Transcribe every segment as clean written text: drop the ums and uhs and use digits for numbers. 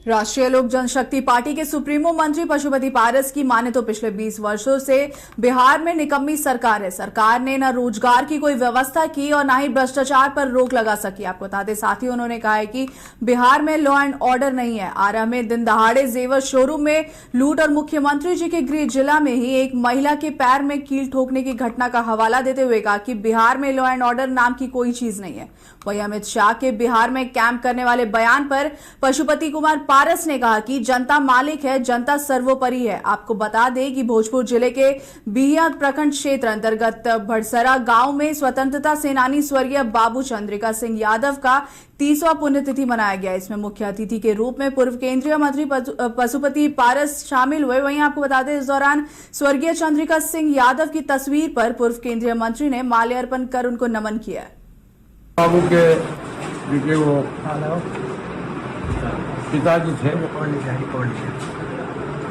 राष्ट्रीय लोक जनशक्ति पार्टी के सुप्रीमो मंत्री पशुपति पारस की माने तो पिछले 20 वर्षों से बिहार में निकम्मी सरकार है। सरकार ने न रोजगार की कोई व्यवस्था की और न ही भ्रष्टाचार पर रोक लगा सकी। आपको बता दें, साथ ही उन्होंने कहा है कि बिहार में लॉ एंड ऑर्डर नहीं है। आरा में दिन दहाड़े जेवर शोरूम में लूट और मुख्यमंत्री जी के गृह जिला में ही एक महिला के पैर में कील ठोकने की घटना का हवाला देते हुए कहा कि बिहार में लॉ एंड ऑर्डर नाम की कोई चीज नहीं है। वहीं अमित शाह के बिहार में कैंप करने वाले बयान पर पशुपति कुमार पारस ने कहा कि जनता मालिक है, जनता सर्वोपरि है। आपको बता दें कि भोजपुर जिले के बिहिया प्रखंड क्षेत्र अंतर्गत भड़सरा गांव में स्वतंत्रता सेनानी स्वर्गीय बाबू चंद्रिका सिंह यादव का 30वां पुण्यतिथि मनाया गया। इसमें मुख्य अतिथि के रूप में पूर्व केंद्रीय मंत्री पशुपति पारस शामिल हुए। वहीं आपको बता दें, इस दौरान स्वर्गीय चंद्रिका सिंह यादव की तस्वीर पर पूर्व केंद्रीय मंत्री ने माल्यार्पण कर उनको नमन किया। बाबू के वो पिताजी थे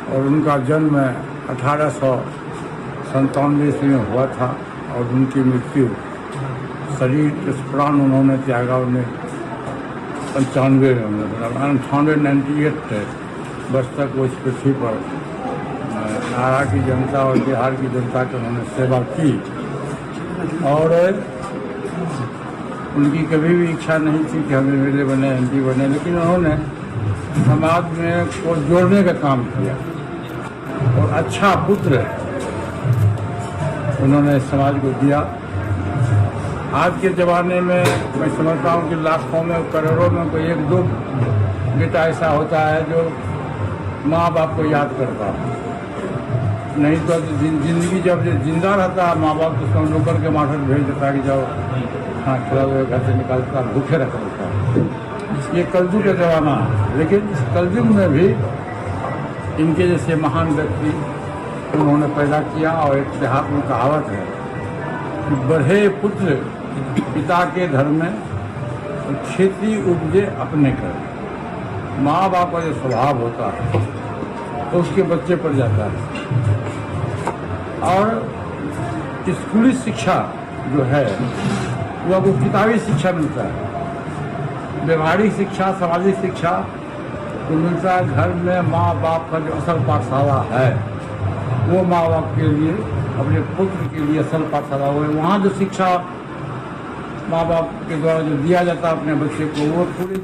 और उनका जन्म 1897 ईस्वी में हुआ था और उनकी मृत्यु शरीर प्राण उन्होंने त्यागा 95 में 98 वर्ष तक वो इस पृथ्वी पर आरा की जनता और बिहार की जनता की उन्होंने सेवा की। और उनकी कभी भी इच्छा नहीं थी कि हम एमएलए बने, एमपी बने, लेकिन उन्होंने समाज में को जोड़ने का काम किया और अच्छा पुत्र उन्होंने समाज को दिया। आज के ज़माने में मैं समझता हूँ कि लाखों में करोड़ों में कोई एक दो बेटा ऐसा होता है जो माँ बाप को याद करता है। नहीं तो जिंदगी जब जिंदा रहता है माँ बाप तो उसको नौकर के माठर भेज देता है कि जाओ हाँ खिला हुए घर से निकालता भूखे रख देता है। ये कलयुग का जमाना है, लेकिन इस कलयुग में भी इनके जैसे महान व्यक्ति उन्होंने पैदा किया। और एक देहात में कहावत है कि बढ़े पुत्र पिता के घर में खेती उपजे अपने कर। माँ बाप का जो स्वभाव होता है तो उसके बच्चे पर जाता है। और स्कूली शिक्षा जो है वो आपको किताबी शिक्षा मिलता है, व्यवहारिक शिक्षा, सामाजिक शिक्षा तो मिलता है। घर में माँ बाप का जो असल पाठशाला है वो माँ बाप के लिए अपने पुत्र के लिए असल पाठशाला हो। वहाँ जो शिक्षा माँ बाप के द्वारा जो दिया जाता है अपने बच्चे को वो पूरी।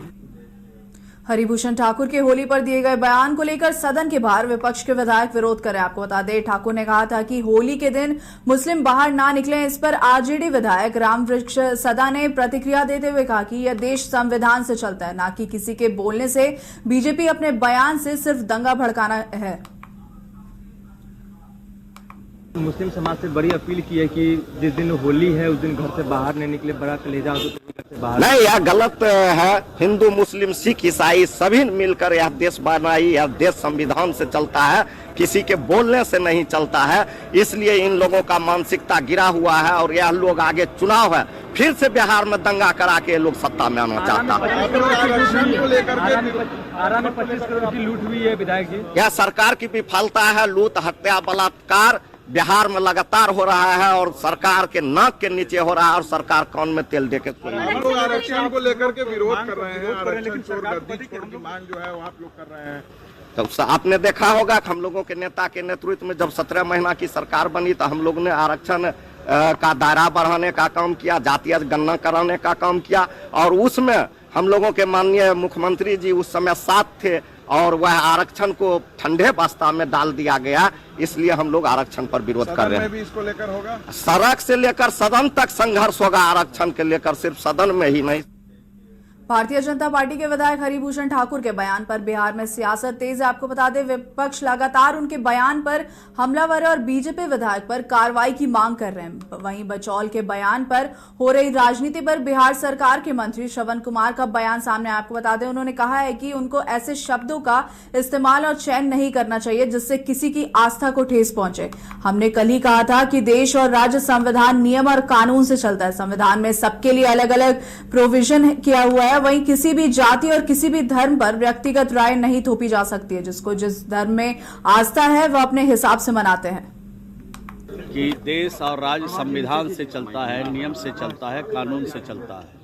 हरिभूषण ठाकुर के होली पर दिए गए बयान को लेकर सदन के बाहर विपक्ष के विधायक विरोध करें। आपको बता दें, ठाकुर ने कहा था कि होली के दिन मुस्लिम बाहर ना निकलें। इस पर आरजेडी विधायक रामवृक्ष सदा ने प्रतिक्रिया देते हुए कहा कि यह देश संविधान से चलता है, ना कि किसी के बोलने से। बीजेपी अपने बयान से सिर्फ दंगा भड़काना है। मुस्लिम समाज से बड़ी अपील की है कि जिस दिन होली है उस दिन घर से बाहर नहीं निकले, बड़ा कलेजा हो तो घर से बाहर नहीं। यह गलत है। हिंदू, मुस्लिम, सिख, ईसाई सभी मिलकर यह देश बनाई। यह देश संविधान से चलता है, किसी के बोलने से नहीं चलता है। इसलिए इन लोगों का मानसिकता गिरा हुआ है और यह लोग आगे चुनाव है फिर से बिहार में दंगा करा के लोग सत्ता में आना चाहता है। आरा में 25 करोड़ की लूट हुई है विधायक जी। यह सरकार की विफलता है। लूट, हत्या, बलात्कार बिहार में लगातार हो रहा है और सरकार के नाक के नीचे हो रहा है और सरकार कान में तेल देके लोग आरक्षण को लेकर के विरोध कर रहे हैं। आरक्षण छोड़ गर्दी छोड़ की मांग जो है वो आप लोग कर रहे हैं। तो आपने देखा होगा कि हम लोगों के नेता के नेतृत्व में जब 17 महीना की सरकार बनी तो हम लोग ने आरक्षण का दायरा बढ़ाने का काम किया, जातीय गणना कराने का काम किया। और उसमें हम लोगों के माननीय मुख्यमंत्री जी उस समय साथ थे और वह आरक्षण को ठंडे बस्ता में डाल दिया गया। इसलिए हम लोग आरक्षण पर विरोध कर रहे हैं। भी इसको लेकर होगा, सड़क से लेकर सदन तक संघर्ष होगा आरक्षण के लेकर, सिर्फ सदन में ही नहीं। भारतीय जनता पार्टी के विधायक हरिभूषण ठाकुर के बयान पर बिहार में सियासत तेज है। आपको बता दें, विपक्ष लगातार उनके बयान पर हमलावर और बीजेपी विधायक पर कार्रवाई की मांग कर रहे हैं। वहीं बचौल के बयान पर हो रही राजनीति पर बिहार सरकार के मंत्री श्रवण कुमार का बयान सामने। आपको बता दें, उन्होंने कहा है कि उनको ऐसे शब्दों का इस्तेमाल और चयन नहीं करना चाहिए जिससे किसी की आस्था को ठेस पहुंचे। हमने कल ही कहा था कि देश और राज्य संविधान, नियम और कानून से चलता है। संविधान में सबके लिए अलग अलग प्रोविजन किया हुआ है। वहीं किसी भी जाति और किसी भी धर्म पर व्यक्तिगत राय नहीं थोपी जा सकती है। जिसको जिस धर्म में आस्था है वह अपने हिसाब से मनाते हैं। कि देश और राज्य संविधान से चलता है, नियम से चलता है, कानून से चलता है।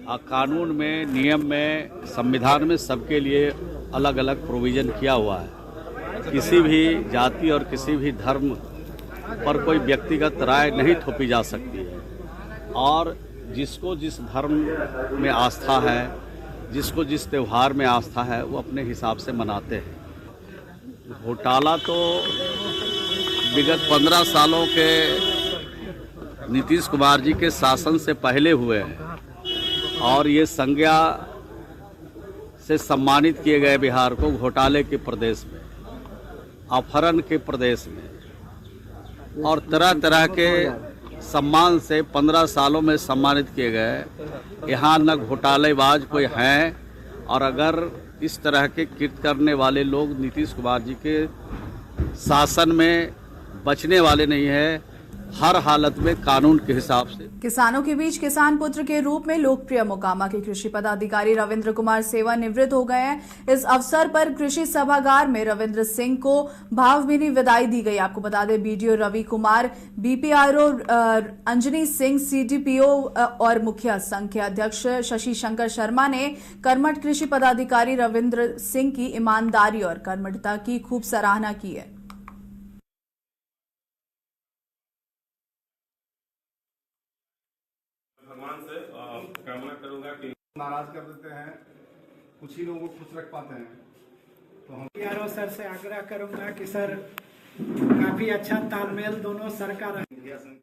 कानून में, नियम में, संविधान में सबके लिए अलग अलग प्रोविज़न किया हुआ है। किसी भी जाति और किसी भी धर्म पर कोई व्यक्तिगत राय नहीं थोपी जा सकती है और जिसको जिस धर्म में आस्था है, जिसको जिस त्यौहार में आस्था है, वो अपने हिसाब से मनाते हैं। घोटाला तो विगत 15 सालों के नीतीश कुमार जी के शासन से पहले हुए हैं और ये संज्ञा से सम्मानित किए गए बिहार को घोटाले के प्रदेश में, अपहरण के प्रदेश में और तरह तरह के सम्मान से 15 सालों में सम्मानित किए गए। यहाँ न घोटालेबाज कोई हैं और अगर इस तरह के कृत्य करने वाले लोग नीतीश कुमार जी के शासन में बचने वाले नहीं हैं। हर हालत में कानून के हिसाब से। किसानों के बीच किसान पुत्र के रूप में लोकप्रिय मोकामा के कृषि पदाधिकारी रविंद्र कुमार सेवानिवृत्त हो गए हैं। इस अवसर पर कृषि सभागार में रविंद्र सिंह को भावभीनी विदाई दी गई। आपको बता दें, BDO Ravi Kumar, BPRO Anjani Singh, CDPO और मुखिया संघ के अध्यक्ष शशि शंकर शर्मा ने कर्मठ कृषि पदाधिकारी रविंद्र सिंह की ईमानदारी और कर्मठता की खूब सराहना की है। भगवान से कामना करूंगा कि नाराज कर देते हैं, कुछ ही लोगों को खुश रख पाते हैं। तो हम यारों सर से आग्रह करूंगा कि सर काफी अच्छा तालमेल दोनों सर का रहे।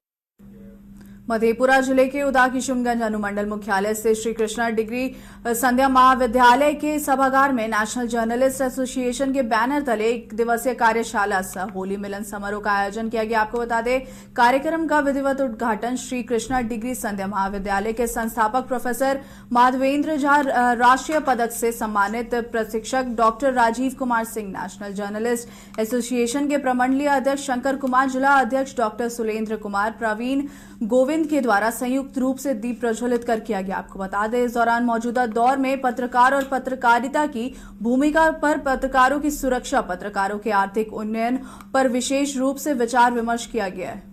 मधेपुरा जिले के उदा किशुनगंज अनुमंडल मुख्यालय से श्री कृष्णा डिग्री संध्या महाविद्यालय के सभागार में नेशनल जर्नलिस्ट एसोसिएशन के बैनर तले 1 दिवसीय कार्यशाला सह होली मिलन समारोह का आयोजन किया गया। आपको बता दें, कार्यक्रम का विधिवत उद्घाटन श्री कृष्णा डिग्री संध्या महाविद्यालय के संस्थापक प्रोफेसर माधवेंद्र झा, राष्ट्रीय पदक से सम्मानित प्रशिक्षक doctor Rajeev Kumar Singh, national journalist association के प्रमंडलीय अध्यक्ष शंकर कुमार, जिला अध्यक्ष डॉक्टर सुलेंद्र कुमार, प्रवीण गोविंद के द्वारा संयुक्त रूप से दीप प्रज्वलित कर किया गया। आपको बता दें, इस दौरान मौजूदा दौर में पत्रकार और पत्रकारिता की भूमिका पर, पत्रकारों की सुरक्षा, पत्रकारों के आर्थिक उन्नयन पर विशेष रूप से विचार विमर्श किया गया है।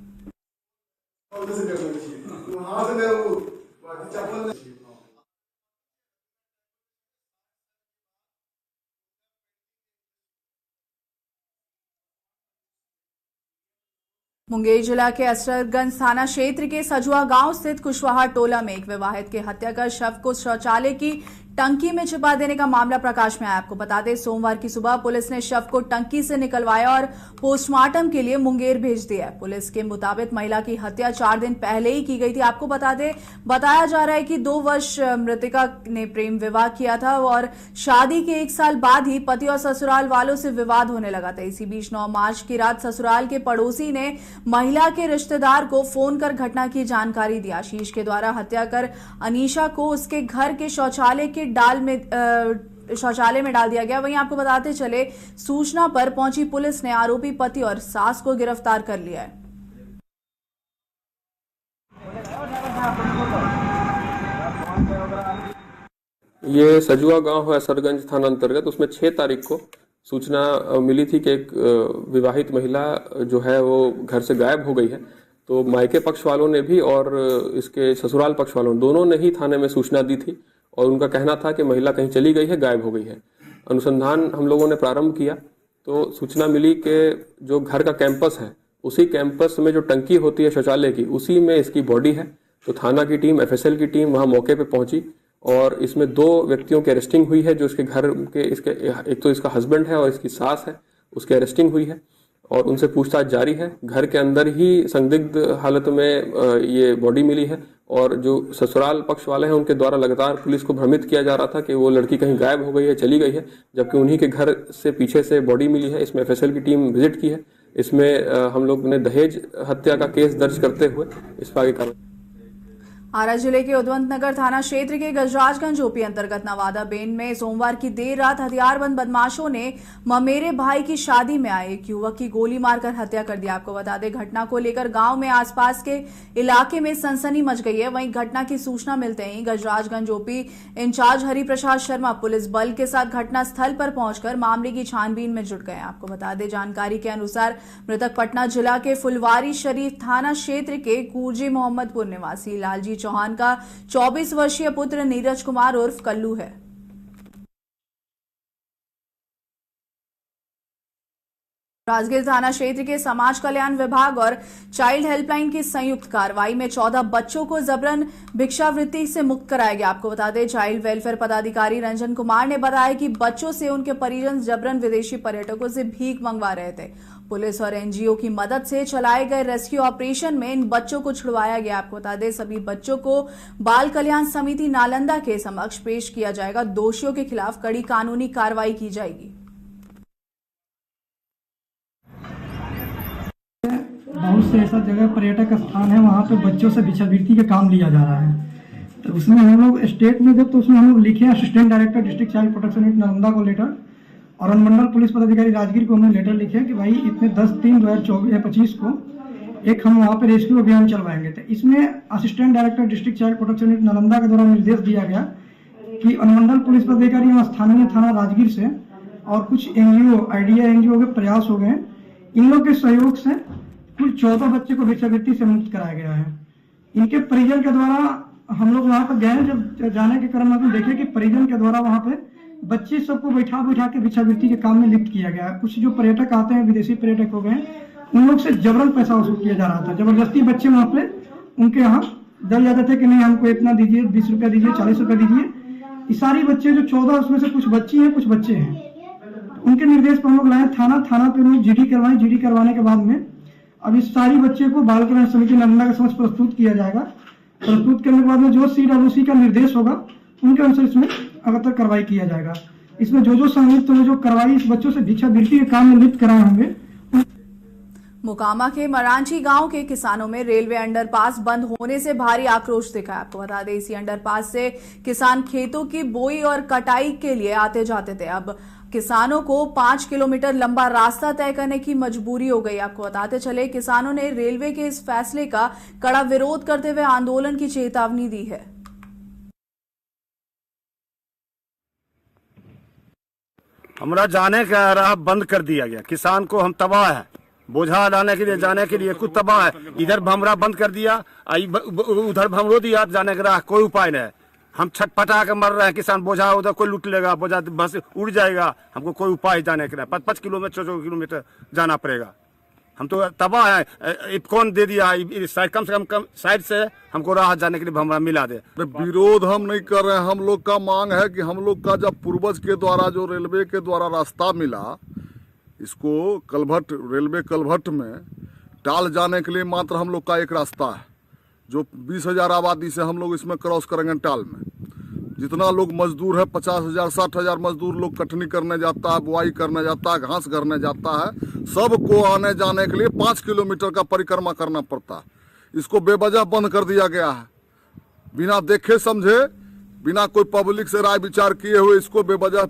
मुंगेर जिला के असरगंज थाना क्षेत्र के सजुआ गांव स्थित कुशवाहा टोला में एक विवाहित की हत्या कर शव को शौचालय की टंकी में छिपा देने का मामला प्रकाश में आया। आपको बता दें, सोमवार की सुबह पुलिस ने शव को टंकी से निकलवाया और पोस्टमार्टम के लिए मुंगेर भेज दिया। पुलिस के मुताबिक महिला की हत्या 4 दिन पहले ही की गई थी। आपको बता दें, बताया जा रहा है कि 2 वर्ष मृतका ने प्रेम विवाह किया था और शादी के 1 साल बाद ही पति और ससुराल वालों से विवाद होने लगा था। इसी बीच 9 मार्च की रात ससुराल के पड़ोसी ने महिला के रिश्तेदार को फोन कर घटना की जानकारी दी। आशीष के द्वारा हत्या कर अनीशा को उसके घर के शौचालय के शौचालय में डाल दिया गया। वहीं आपको बताते चले, सूचना पर पहुंची पुलिस ने आरोपी पति और सास को गिरफ्तार कर लिया है। ये सजुआ गांव है, सरगंज थाना अंतर्गत। उसमें 6 तारीख को सूचना मिली थी कि एक विवाहित महिला जो है वो घर से गायब हो गई है। तो मायके पक्ष वालों ने भी और इसके ससुराल पक्ष वालों दोनों ने ही थाने में सूचना दी थी और उनका कहना था कि महिला कहीं चली गई है, गायब हो गई है। अनुसंधान हम लोगों ने प्रारंभ किया तो सूचना मिली कि जो घर का कैंपस है, उसी कैंपस में जो टंकी होती है शौचालय की, उसी में इसकी बॉडी है। तो थाना की टीम, एफएसएल की टीम वहाँ मौके पे पहुंची और इसमें 2 व्यक्तियों की अरेस्टिंग हुई है। जो इसके घर के एक तो इसका हस्बैंड है और इसकी सास है, उसकी अरेस्टिंग हुई है और उनसे पूछताछ जारी है। घर के अंदर ही संदिग्ध हालत में ये बॉडी मिली है और जो ससुराल पक्ष वाले हैं उनके द्वारा लगातार पुलिस को भ्रमित किया जा रहा था कि वो लड़की कहीं गायब हो गई है, चली गई है, जबकि उन्हीं के घर से पीछे से बॉडी मिली है। इसमें एफएसएल की टीम विजिट की है। इसमें हम लोग ने दहेज हत्या का केस दर्ज करते हुए इस पर आगे कार्रवाई। आरा जिले के उदवंत नगर थाना क्षेत्र के गजराजगंज ओपी अंतर्गत नवादा बेन में सोमवार की देर रात हथियारबंद बदमाशों ने ममेरे भाई की शादी में आए एक युवक की गोली मारकर हत्या कर दी। आपको बता दें, घटना को लेकर गांव में आसपास के इलाके में सनसनी मच गई है। वहीं घटना की सूचना मिलते ही Gajrajganj OP incharge Hariprasad Sharma police बल के साथ घटनास्थल पर पहुंचकर मामले की छानबीन में जुट गए। आपको बता दें, जानकारी के अनुसार मृतक पटना जिला के फुलवारी शरीफ थाना क्षेत्र के कूरजी मोहम्मदपुर निवासी लालजी चौहान का 24 वर्षीय पुत्र नीरज कुमार उर्फ कल्लू है। राजगीर थाना क्षेत्र के समाज कल्याण विभाग और चाइल्ड हेल्पलाइन की संयुक्त कार्रवाई में 14 बच्चों को जबरन भिक्षावृत्ति से मुक्त कराया गया। आपको बता दें, चाइल्ड वेलफेयर पदाधिकारी रंजन कुमार ने बताया कि बच्चों से उनके परिजन जबरन विदेशी पर्यटकों से भीख मंगवा रहे थे। पुलिस और एनजीओ की मदद से चलाए गए रेस्क्यू ऑपरेशन में इन बच्चों को छुड़वाया गया। आपको बता दें, सभी बच्चों को बाल कल्याण समिति नालंदा के समक्ष पेश किया जाएगा। दोषियों के खिलाफ कड़ी कानूनी कार्रवाई की जाएगी। बहुत से ऐसा जगह पर्यटक स्थान है, वहाँ पे बच्चों से भिक्षावृत्ति का काम लिया जा रहा है। तो उसमें हम लोग स्टेट में जब तो उसमें हम लोग लिखे assistant director district child protection unit Nalanda को लेटर, और अनुमंडल पुलिस पदाधिकारी राजगीर को हमने लेटर लिखे कि भाई इतने 10/3/2025 को एक हम वहाँ पे रेस्क्यू अभियान चलवाएंगे। तो इसमें assistant director district child protection unit Nalanda के द्वारा निर्देश दिया गया कि अनुमंडल पुलिस पदाधिकारी एवं स्थानीय थाना राजगीर से और कुछ एनजीओ आइडिया एनजीओ के प्रयास हो गए, इन लोग के सहयोग से कुल 14 बच्चे को भिक्षावृत्ति से मुक्त कराया गया है। इनके परिजन के द्वारा हम लोग वहाँ पर गए, जब जाने के क्रम में देखे कि परिजन के द्वारा वहाँ पे बच्चे सबको बैठा के भिक्षावृत्ति के काम में लिप्त किया गया। कुछ जो पर्यटक आते हैं, विदेशी पर्यटक हो गए, उन लोग से जबरन पैसा वसूल किया जा रहा था। जबरदस्ती बच्चे वहाँ पे उनके यहाँ डर जाते थे कि नहीं हमको इतना दीजिए, 20 रुपया दीजिए, 40 रुपया दीजिए। ये सारी बच्चे जो 14, उसमें से कुछ बच्ची हैं, कुछ बच्चे हैं। उनके निर्देश पर हम लोग लाए थाना पे हम लोग जीडी करवाए। जीडी करवाने के बाद में अब इस सारी बच्चे को बाल कल्याण समिति नालंदा के समक्ष प्रस्तुत किया जाएगा। प्रस्तुत करने के बाद में जो CWC का निर्देश होगा उनके अनुसार इसमें अगर कार्रवाई किया जाएगा। इसमें जो संयुक्त में जो कार्रवाई इस बच्चों से भिक्षावृत्ति के काम में लिप्त कराए होंगे। मोकामा के मरांची गांव के किसानों में रेलवे अंडरपास बंद होने से भारी आक्रोश दिखा। आपको बता दें, इसी अंडरपास से किसान खेतों की बोई और कटाई के लिए आते जाते थे। अब किसानों को 5 किलोमीटर लंबा रास्ता तय करने की मजबूरी हो गई। आपको बताते चले, किसानों ने रेलवे के इस फैसले का कड़ा विरोध करते हुए आंदोलन की चेतावनी दी है। हमारा जाने का राह बंद कर दिया गया। किसान को हम तबाह है, बोझा लाने के लिए जाने के लिए कुछ तबाह है। इधर भमरा बंद कर दिया, उधर भमरो दिया, जाने का राह कोई उपाय नहीं। हम छटपटा के मर रहे हैं। किसान बोझा उधर कोई लूट लेगा, बोझा बस उड़ जाएगा, हमको कोई उपाय जाने का नहीं। 5-5 किलोमीटर 4 किलोमीटर जाना पड़ेगा। हम तो तबाह है। कौन दे दिया साइड, कम से कम साइड से हमको राहत जाने के लिए भमरा मिला दे। विरोध हम नहीं कर रहे हैं। हम लोग का मांग है कि हम लोग का जब पूर्वज के द्वारा जो रेलवे के द्वारा रास्ता मिला, इसको कलभट, रेलवे कलभट में टाल जाने के लिए मात्र हम लोग का एक रास्ता है, जो 20,000 आबादी से हम लोग इसमें क्रॉस करेंगे। टाल में जितना लोग मजदूर है, 50,000 60,000 मजदूर लोग कटनी करने जाता है, बुआई करने जाता है, घास करने जाता है, सबको आने जाने के लिए 5 किलोमीटर का परिक्रमा करना पड़ता है। इसको बेवजह बंद कर दिया गया है, बिना देखे समझे, बिना कोई पब्लिक से राय विचार किए हुए इसको बेवजह